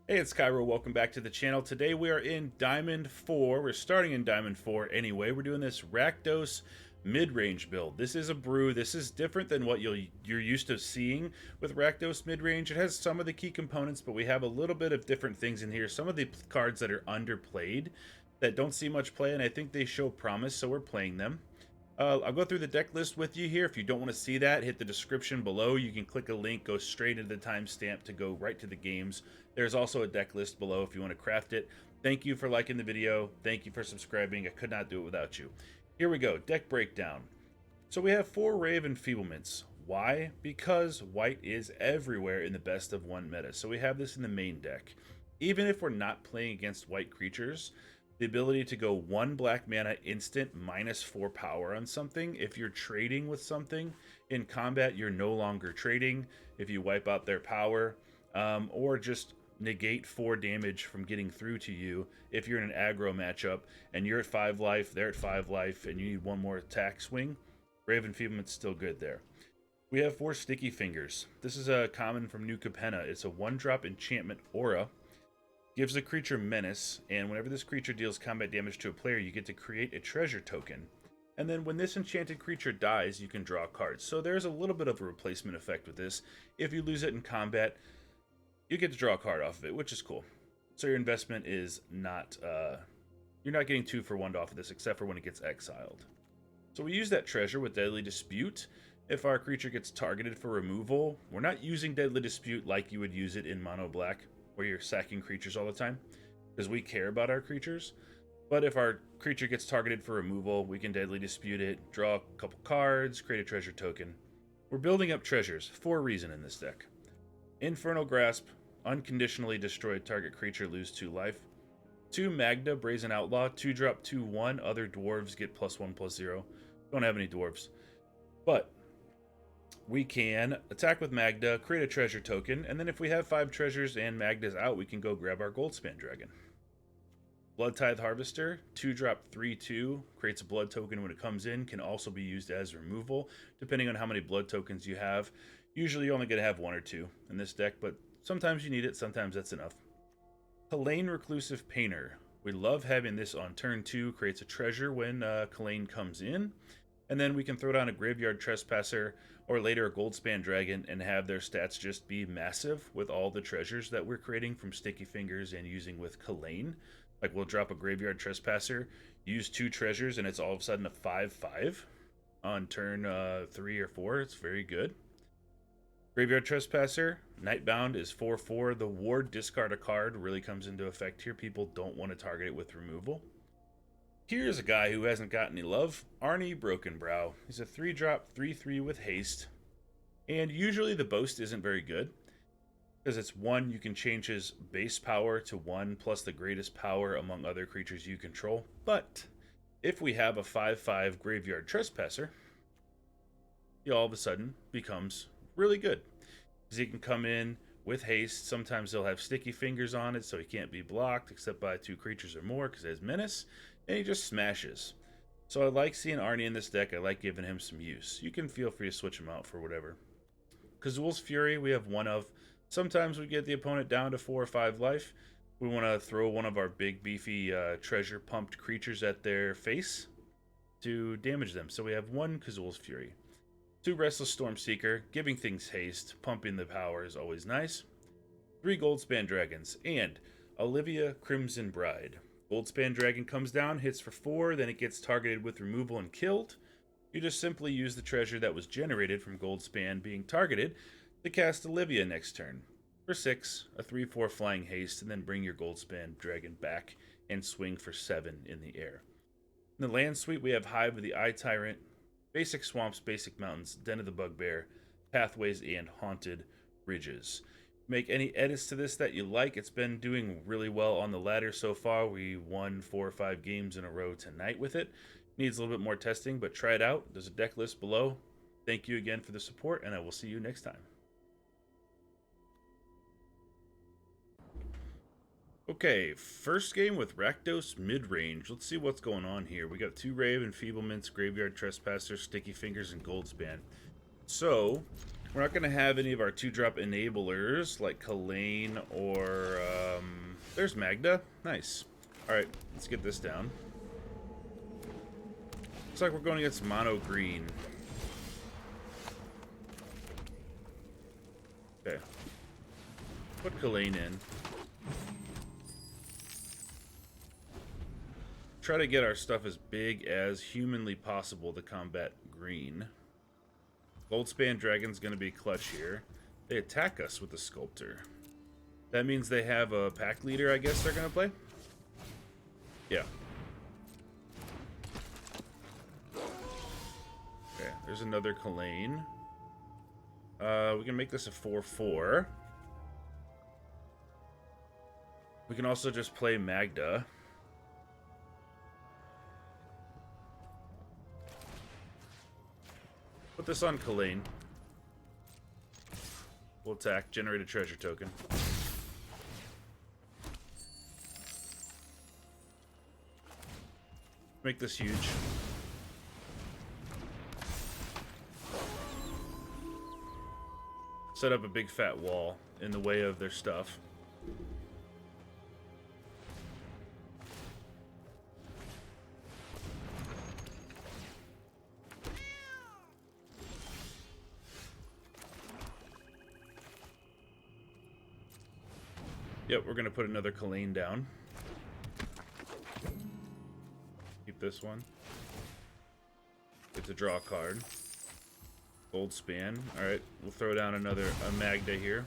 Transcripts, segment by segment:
Hey, it's Cairo. Welcome back to the channel. Today we are in Diamond 4. We're starting in Diamond 4 anyway. We're doing this Rakdos Midrange build. This is a brew. This is different than what you're used to seeing with Rakdos Midrange. It has some of the key components, but we have a little bit of different things in here. Some of the cards that are underplayed that don't see much play, and I think they show promise, so we're playing them. I'll go through the deck list with you here. If you don't want to see that, hit the description below. You can click a link, go straight into the timestamp to go right to the games. There's also a deck list below if you want to craft it. Thank you for liking the video. Thank you for subscribing. I could not do it without you. Here we go, deck breakdown. So we have 4 Ray of Enfeeblements. Why? Because white is everywhere in the best of 1 meta. So we have this in the main deck. Even if we're not playing against white creatures, the ability to go 1 black mana instant -4 power on something. If you're trading with something in combat, you're no longer trading. If you wipe out their power, or just negate 4 damage from getting through to you. If you're in an aggro matchup and you're at 5 life, they're at 5 life, and you need 1 more attack swing, Ray of Enfeeblement's still good there. We have 4 Sticky Fingers. This is a common from new Capenna. It's a 1-drop enchantment aura. Gives the creature menace, and whenever this creature deals combat damage to a player, you get to create a treasure token. And then when this enchanted creature dies, you can draw cards. So there's a little bit of a replacement effect with this. If you lose it in combat, you get to draw a card off of it, which is cool. So your investment is not, you're not getting 2 for 1 off of this, except for when it gets exiled. So we use that treasure with Deadly Dispute. If our creature gets targeted for removal, we're not using Deadly Dispute like you would use it in Mono Black, where you're sacking creatures all the time, because we care about our creatures. But if our creature gets targeted for removal, we can Deadly Dispute it, draw a couple cards, create a treasure token. We're building up treasures for a reason in this deck. Infernal Grasp, unconditionally destroy target creature, lose 2 life. 2 Magda, Brazen Outlaw, 2-drop 2/1, other dwarves get +1/+0. Don't have any dwarves. But we can attack with Magda, create a treasure token, and then if we have 5 treasures and Magda's out, we can go grab our Goldspan Dragon. Blood Tithe Harvester, 2-drop 3/2, creates a blood token when it comes in, can also be used as removal, depending on how many blood tokens you have. Usually you're only going to have 1 or 2 in this deck, but sometimes you need it, sometimes that's enough. Kalane Reclusive Painter. We love having this on turn 2, creates a treasure when Kalane comes in. And then we can throw down a Graveyard Trespasser or later a Goldspan Dragon and have their stats just be massive with all the treasures that we're creating from Sticky Fingers and using with Kalane. Like we'll drop a Graveyard Trespasser, use 2 treasures, and it's all of a sudden a 5/5 on turn 3 or 4. It's very good. Graveyard Trespasser, Nightbound is 4/4. The ward discard a card really comes into effect here. People don't want to target it with removal. Here's a guy who hasn't got any love, Arnie Brokenbrow. He's a 3-drop 3/3 with haste, and usually the boast isn't very good because it's 1, you can change his base power to 1 plus the greatest power among other creatures you control. But if we have a 5/5 Graveyard Trespasser, he all of a sudden becomes really good because he can come in with haste. Sometimes they'll have Sticky Fingers on it, so he can't be blocked except by 2 creatures or more because it has menace. And he just smashes. So I like seeing Arnie in this deck. I like giving him some use. You can feel free to switch him out for whatever. Kazul's Fury, we have 1 of. Sometimes we get the opponent down to 4 or 5 life. We want to throw one of our big, beefy, treasure-pumped creatures at their face to damage them. So we have 1 Kazul's Fury. 2 Restless Stormseeker, giving things haste, pumping the power is always nice. 3 Goldspan Dragons, and Olivia Crimson Bride. Goldspan Dragon comes down, hits for 4, then it gets targeted with removal and killed. You just simply use the treasure that was generated from Goldspan being targeted to cast Olivia next turn. For 6, a 3/4 flying haste, and then bring your Goldspan Dragon back and swing for 7 in the air. In the land suite, we have Hive of the Eye Tyrant, Basic Swamps, Basic Mountains, Den of the Bugbear, Pathways, and Haunted Ridges. Make any edits to this that you like. It's been doing really well on the ladder so far. We won 4 or 5 games in a row tonight with it. Needs a little bit more testing, but try it out. There's a deck list below. Thank you again for the support, and I will see you next time. Okay, first game with Rakdos Midrange. Let's see what's going on here. We got 2 Ray of Enfeeblements, Graveyard Trespasser, Sticky Fingers, and Goldspan. So, we're not going to have any of our 2-drop enablers like Kalane or There's Magda. Nice. Alright, let's get this down. Looks like we're going against mono green. Okay. Put Kalain in. Try to get our stuff as big as humanly possible to combat green. Goldspan Dragon's going to be clutch here. They attack us with the Sculptor. That means they have a pack leader, I guess they're going to play? Yeah. Okay, there's another Kalain. We can make this a 4/4. We can also just play Magda. Put this on Kalain. We'll attack, generate a treasure token. Make this huge. Set up a big fat wall in the way of their stuff. Yep, we're gonna put another Kalain down. Keep this one. Get to draw a card. Goldspan. Alright, we'll throw down a Magda here.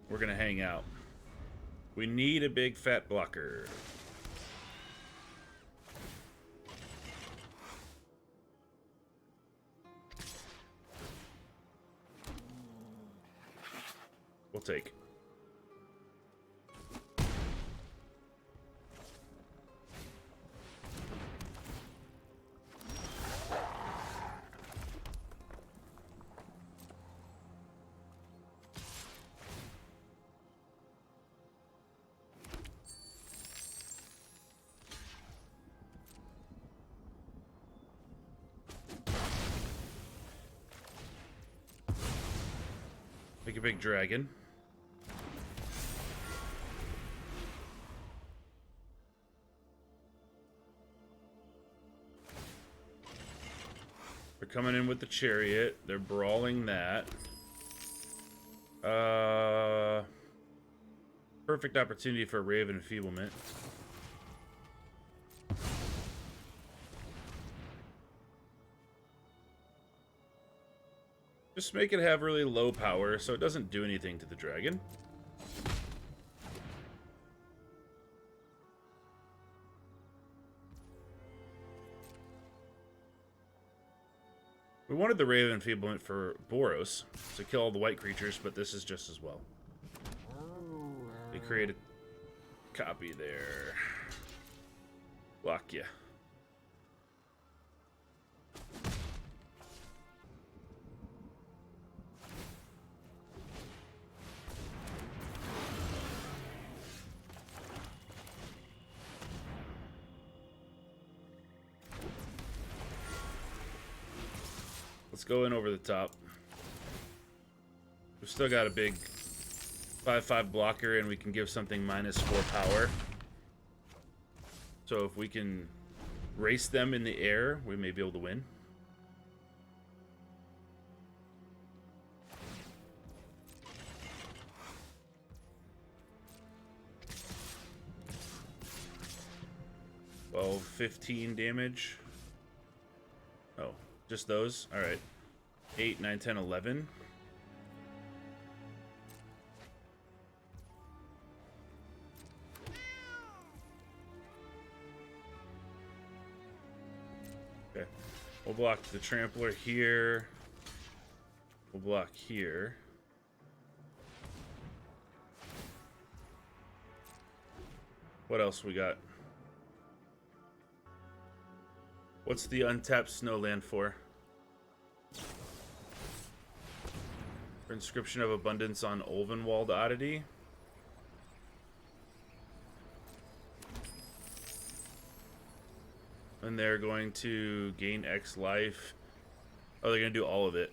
We're gonna hang out. We need a big fat blocker. We'll take. Make a big dragon. They're coming in with the chariot. They're brawling that. Perfect opportunity for a Raven Enfeeblement. Just make it have really low power so it doesn't do anything to the dragon. We wanted the Raven Enfeeblement for Boros to kill all the white creatures, but this is just as well. They create a copy there. Block ya. Let's go in over the top. We've still got a big 5/5 blocker, and we can give something -4 power. So if we can race them in the air, we may be able to win. Well, 15 damage. Oh, just those? Alright. 8, 9, 10, 11. Okay. We'll block the Trampler here. We'll block here. What else we got? What's the untapped snowland for? Inscription of Abundance on Ulvenwald Oddity. And they're going to gain X life. Oh, they're going to do all of it.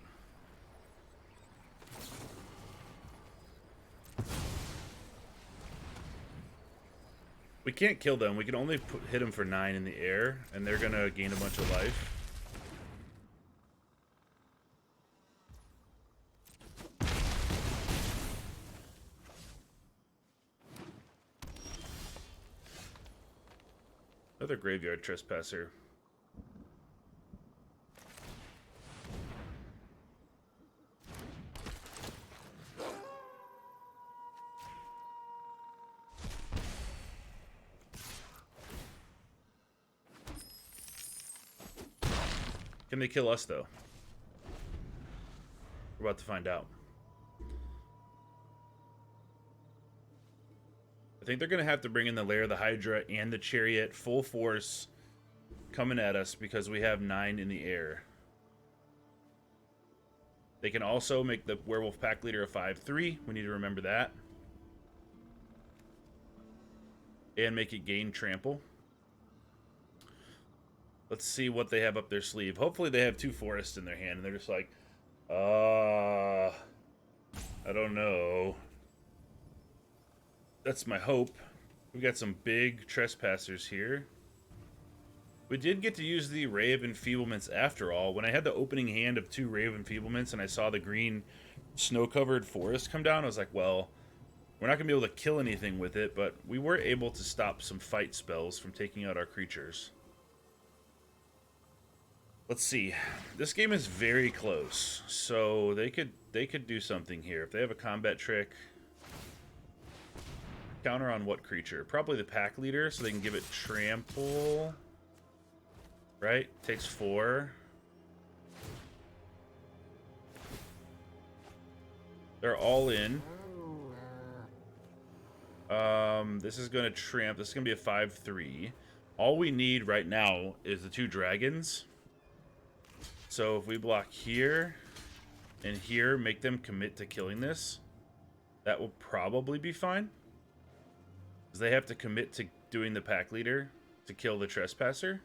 We can't kill them. We can only hit them for 9 in the air, and they're going to gain a bunch of life. Another graveyard trespasser. Can they kill us, though? We're about to find out. I think they're going to have to bring in the Lair of the Hydra and the Chariot full force coming at us because we have 9 in the air. They can also make the Werewolf Pack Leader a 5/3. We need to remember that. And make it gain trample. Let's see what they have up their sleeve. Hopefully they have 2 forests in their hand and they're just like, I don't know. That's my hope. We got some big trespassers here. We did get to use the Ray of Enfeeblements after all. When I had the opening hand of 2 Ray of Enfeeblements and I saw the green snow-covered forest come down, I was like, well, we're not going to be able to kill anything with it, but we were able to stop some fight spells from taking out our creatures. Let's see. This game is very close, so they could do something here. If they have a combat trick, counter on what creature? Probably the pack leader, so they can give it trample. Right? Takes 4. They're all in. This is going to tramp. This is going to be a 5/3. All we need right now is the 2 dragons. So if we block here and here, make them commit to killing this, that will probably be fine. Because they have to commit to doing the pack leader to kill the trespasser.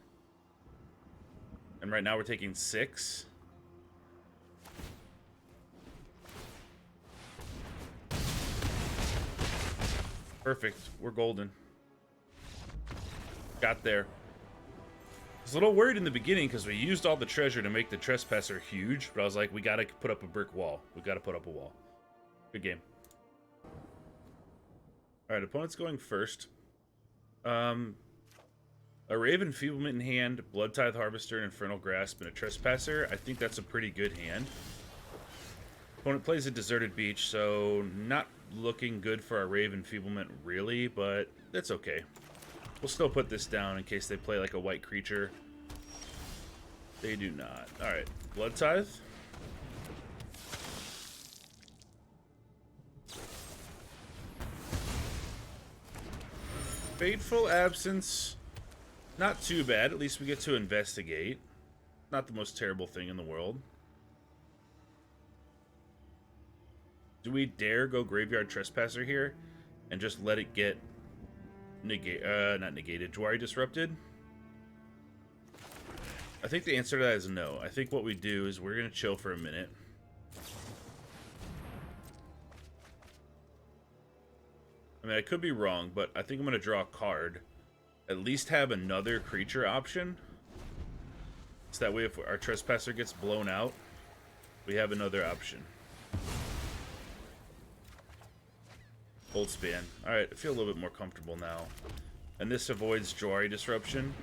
And right now we're taking 6. Perfect. We're golden. Got there. I was a little worried in the beginning because we used all the treasure to make the trespasser huge, but I was like, we gotta put up a brick wall. We gotta put up a wall. Good game. Alright, opponent's going first. A Ray of Enfeeblement in hand, Blood Tithe Harvester, and Infernal Grasp, and a Trespasser. I think that's a pretty good hand. Opponent plays a Deserted Beach, so not looking good for our Ray of Enfeeblement, really, but that's okay. We'll still put this down in case they play like a white creature. They do not. Alright, Blood Tithe. Fateful Absence. Not too bad. At least we get to investigate. Not the most terrible thing in the world. Do we dare go Graveyard Trespasser here and just let it get not negated, Jwari Disrupted? I think the answer to that is no. I think what we do is we're going to chill for a minute. I mean, I could be wrong, but I think I'm going to draw a card. At least have another creature option. So that way if our Trespasser gets blown out, we have another option. Goldspan. Alright, I feel a little bit more comfortable now. And this avoids Jwari Disruption.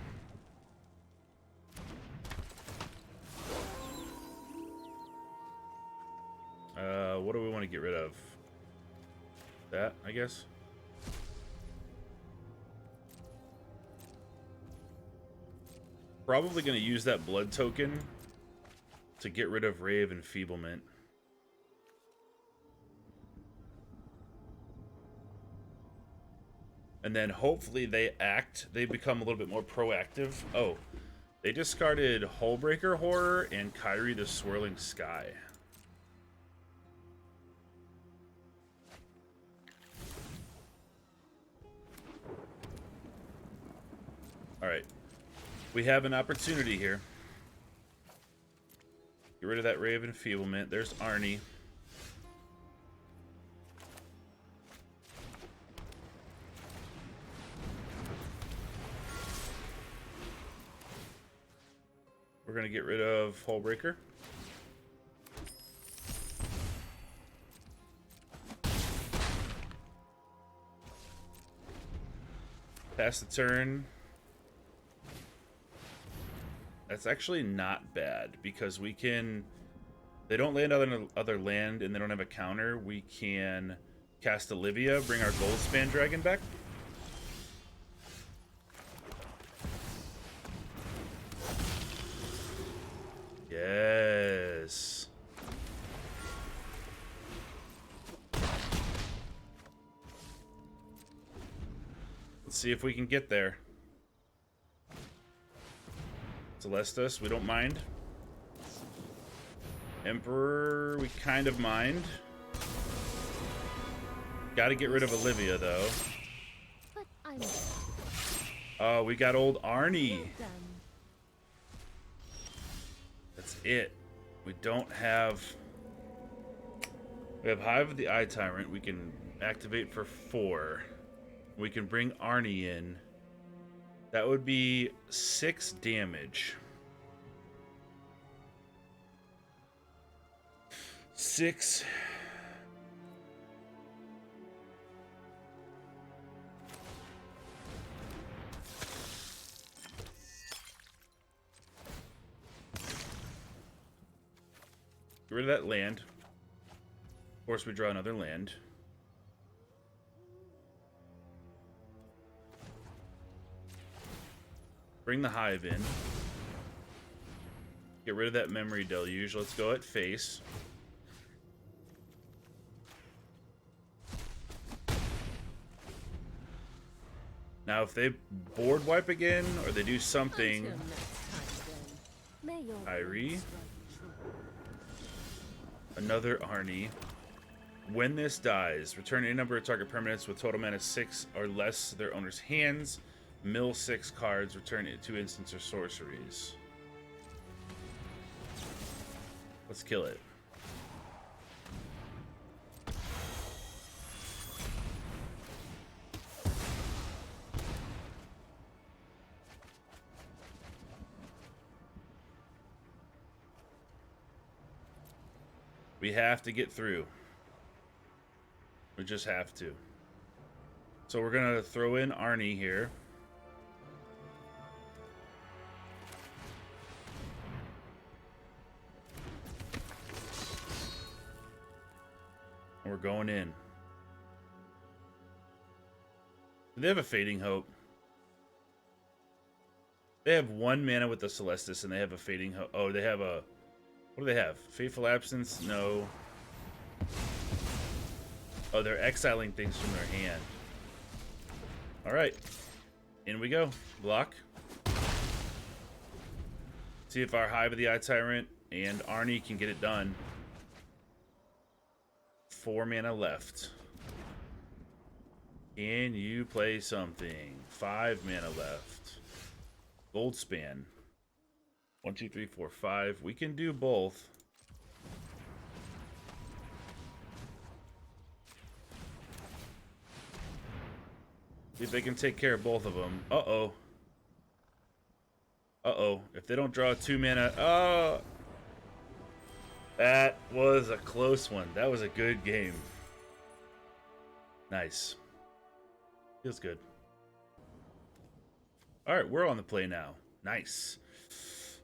What do we want to get rid of? That, I guess. Probably going to use that blood token to get rid of Ray of Enfeeblement. And then hopefully they become a little bit more proactive. Oh, they discarded Hullbreaker Horror and Kyrie the Swirling Sky. Alright. We have an opportunity here. Get rid of that Ray of Enfeeblement. There's Arnie. We're going to get rid of Hullbreaker. Pass the turn. That's actually not bad because we can... They don't land on other land and they don't have a counter. We can cast Olivia, bring our Goldspan Dragon back. Yes. Let's see if we can get there. Celestus, we don't mind. Emperor, we kind of mind. Gotta get rid of Olivia, though. Oh, we got old Arnie. That's it. We don't have... We have Hive of the Eye Tyrant. We can activate for 4. We can bring Arnie in. That would be 6 damage. 6. Get rid of that land. Of course, we draw another land. Bring the Hive in. Get rid of that Memory Deluge. Let's go at face. Now, if they board wipe again, or they do something... Irie. Another Arnie. When this dies, return any number of target permanents with total mana 6 or less to their owner's hands. Mill 6 cards, return it 2 instants or sorceries. Let's kill it. We have to get through. We just have to. So we're going to throw in Arnie here. And we're going in. Do they have a Fading Hope? They have 1 mana with the Celestus, and they have a Fading Hope. Oh, they have a... What do they have? Fateful Absence? No. Oh, they're exiling things from their hand. Alright. In we go. Block. See if our Hive of the Eye Tyrant and Arnie can get it done. 4 mana left. Can you play something? 5 mana left. Goldspan. 1, 2, 3, 4, 5. We can do both. See if they can take care of both of them. Uh-oh. Uh-oh. If they don't draw 2 mana... Oh! That was a close one. That was a good game. Nice. Feels good. Alright, we're on the play now. Nice.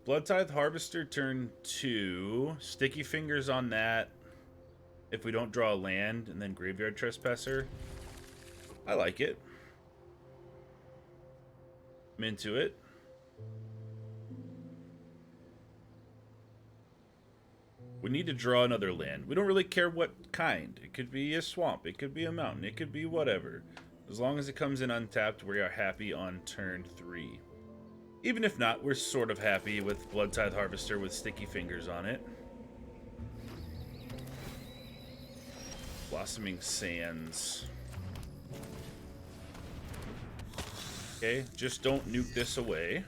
Bloodtithe Harvester turn 2. Sticky Fingers on that. If we don't draw a land, and then Graveyard Trespasser. I like it. I'm into it. We need to draw another land. We don't really care what kind. It could be a swamp. It could be a mountain. It could be whatever. As long as it comes in untapped, we are happy on turn 3. Even if not, we're sort of happy with Bloodtithe Harvester with Sticky Fingers on it. Blossoming Sands. Okay, just don't nuke this away.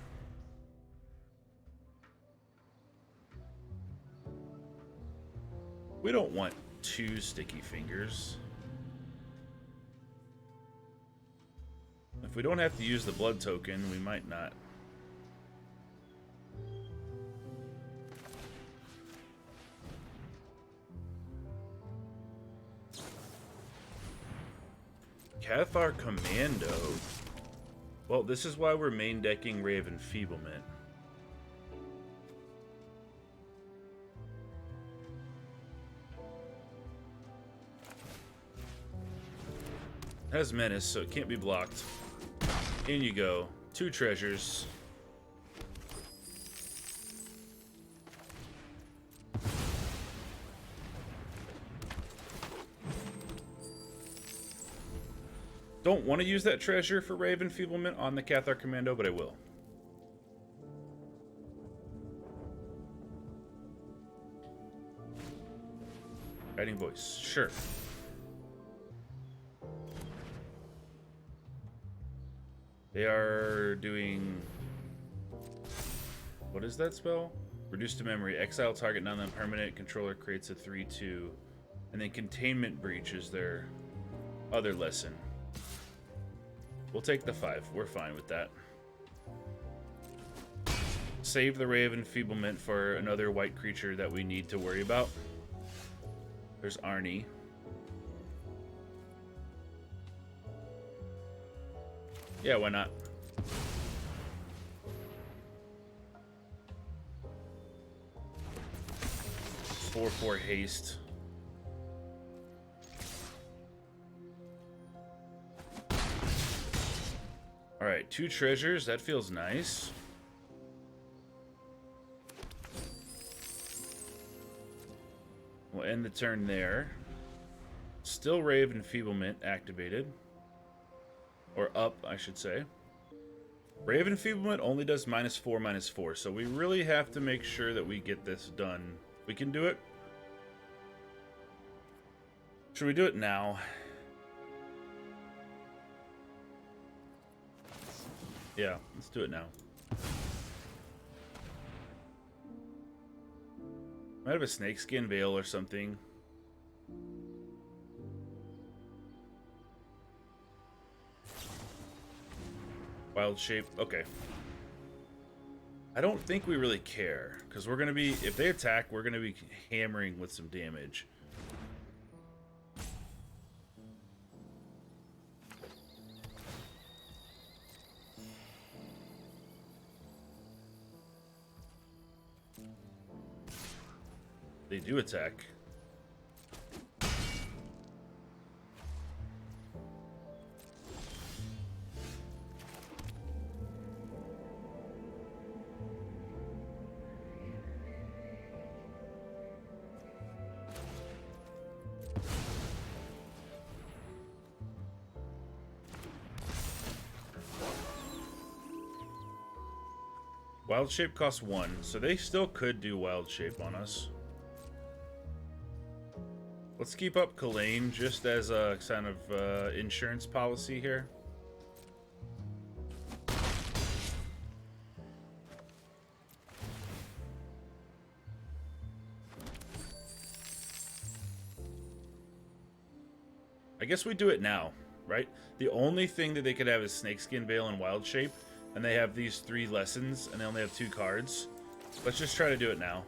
We don't want 2 Sticky Fingers. If we don't have to use the blood token, we might not. Cathar Commando. Well, this is why we're main decking Ray of Enfeeblement. It has Menace, so it can't be blocked. In you go. 2 treasures. Don't want to use that treasure for Ray of Enfeeblement on the Cathar Commando, but I will. Guiding Voice, sure. They are doing... What is that spell? Reduce to memory. Exile target non-permanent. Controller creates a 3/2. And then Containment Breach is their other lesson. We'll take the 5. We're fine with that. Save the Ray of Enfeeblement for another white creature that we need to worry about. There's Arnie. Yeah, why not? Four haste. Alright, 2 treasures. That feels nice. We'll end the turn there. Still Ray of Enfeeblement activated. Or up, I should say. Ray of Enfeeblement only does -4/-4, so we really have to make sure that we get this done. We can do it. Should we do it now? Yeah, let's do it now. Might have a snakeskin veil or something. Wild shape. Okay. I don't think we really care, because we're going to be, if they attack, we're going to be hammering with some damage. They do attack. Wild Shape costs 1, so they still could do Wild Shape on us. Let's keep up Kalane just as a kind of insurance policy here. I guess we do it now, right? The only thing that they could have is Snakeskin Veil and Wild Shape, and they have these 3 lessons, and they only have 2 cards. Let's just try to do it now.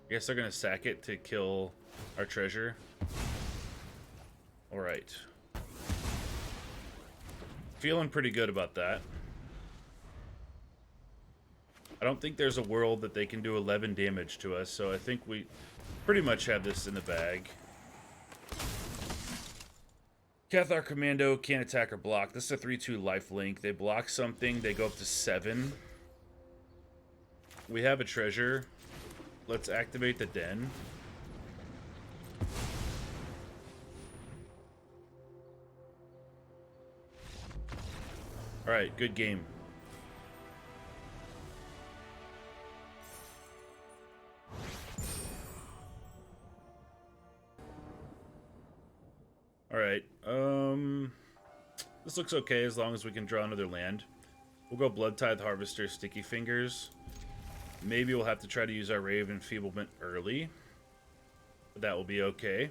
I guess they're gonna sack it to kill our treasure. Alright. Feeling pretty good about that. I don't think there's a world that they can do 11 damage to us, so I think we pretty much have this in the bag. Cathar Commando can't attack or block. This is a 3/2 lifelink. They block something, they go up to 7. We have a treasure. Let's activate the den. Alright, good game. Alright, this looks okay as long as we can draw another land. We'll go Blood Tithe Harvester, Sticky Fingers. Maybe we'll have to try to use our Ray of Enfeeblement early. But that will be okay.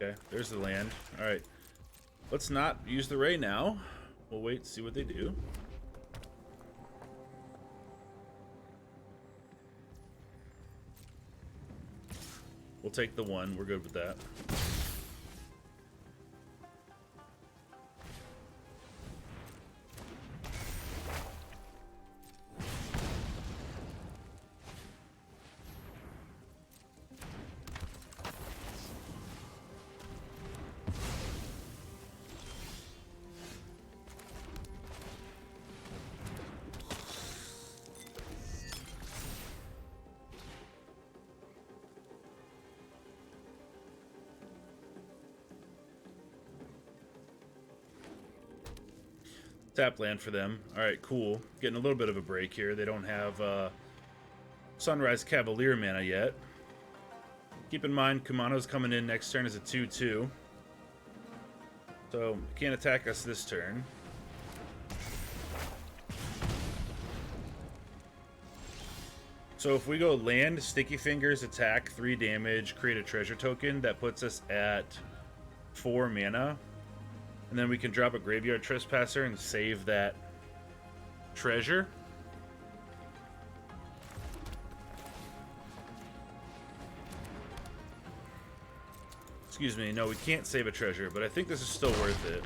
Okay, there's the land. Alright. Let's not use the Ray now. We'll wait and see what they do. We'll take the 1. We're good with that. Tap land for them. Alright, cool. Getting a little bit of a break here. They don't have Sunrise Cavalier mana yet. Keep in mind, Kumano's coming in next turn as a 2-2. So, can't attack us this turn. So if we go land, Sticky Fingers, attack, 3 damage, create a treasure token, that puts us at 4 mana. And then we can drop a Graveyard Trespasser and save that treasure. Excuse me, no, we can't save a treasure, but I think this is still worth it.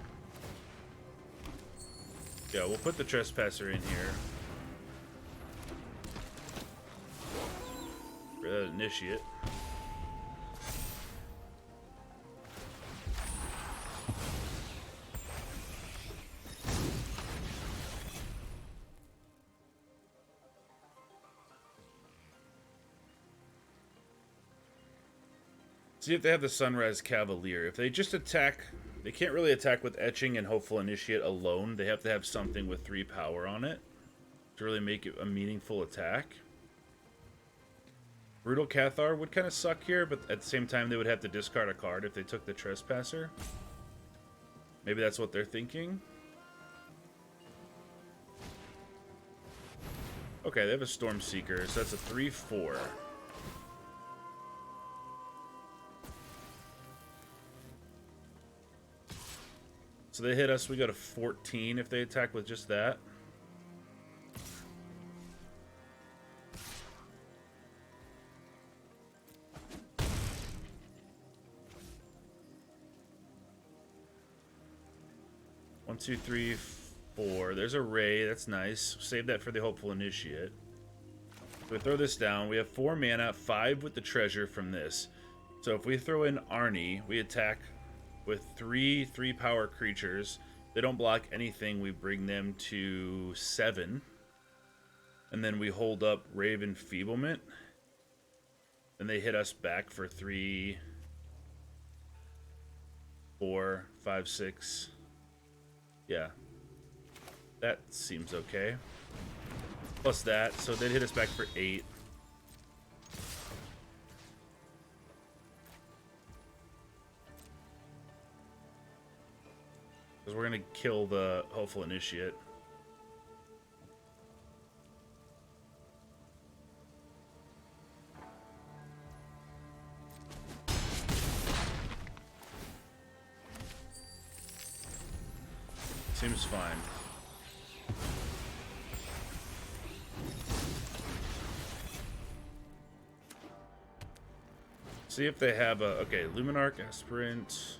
Yeah, we'll put the Trespasser in here. For that initiate. See if they have the Sunrise Cavalier. If they just attack, they can't really attack with Etching and Hopeful Initiate alone. They have to have something with 3 power on it to really make it a meaningful attack. Brutal Cathar would kind of suck here, but at the same time they would have to discard a card if they took the Trespasser. Maybe that's what they're thinking. Okay, they have a Storm Seeker, so that's a 3-4. So they hit us, we go to 14 if they attack with just that. One, two, three, 4. There's a Ray, that's nice. Save that for the Hopeful Initiate. So we throw this down. We have 4 mana, 5 with the treasure from this. So if we throw in Arnie, we attack with 3 power creatures. They don't block anything. We bring them to 7. And then we hold up Raven Feeblement. And they hit us back for 3, 4, 5, 6. Yeah. That seems okay. Plus that, so they'd hit us back for 8. Because we're going to kill the Hopeful Initiate. Seems fine. See if they have a... Okay, Luminarch, Aspirant...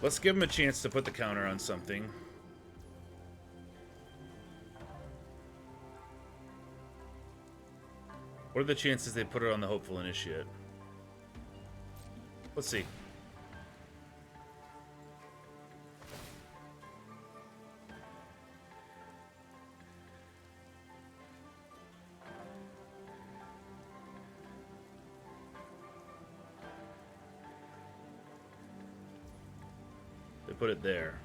Let's give them a chance to put the counter on something. What are the chances they put it on the Hopeful Initiate? Let's see. Put it there.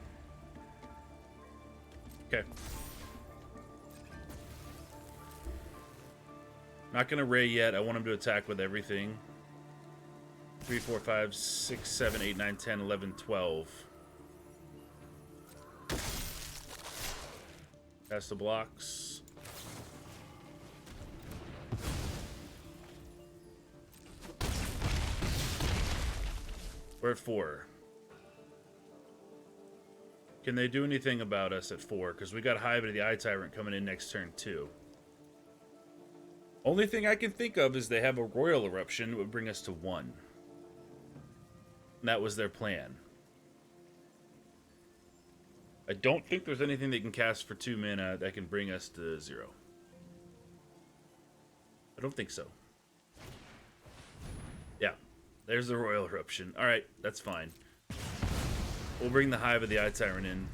Okay. Not gonna Ray yet. I want him to attack with everything. 3, 4, 5, 6, 7, 8, 9, 10, 11, 12. Pass the blocks. We're at 4. Can they do anything about us at 4? Because we got Hive of the Eye Tyrant coming in next turn, too. Only thing I can think of is they have a Royal Eruption that would bring us to 1. And that was their plan. I don't think there's anything they can cast for 2 mana that can bring us to 0. I don't think so. Yeah, there's the Royal Eruption. Alright, that's fine. We'll bring the Hive of the Eye Tyrant in.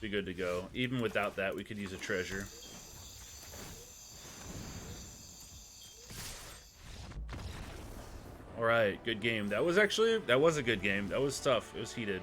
Be good to go. Even without that, we could use a treasure. Alright, good game. That was a good game. That was tough. It was heated.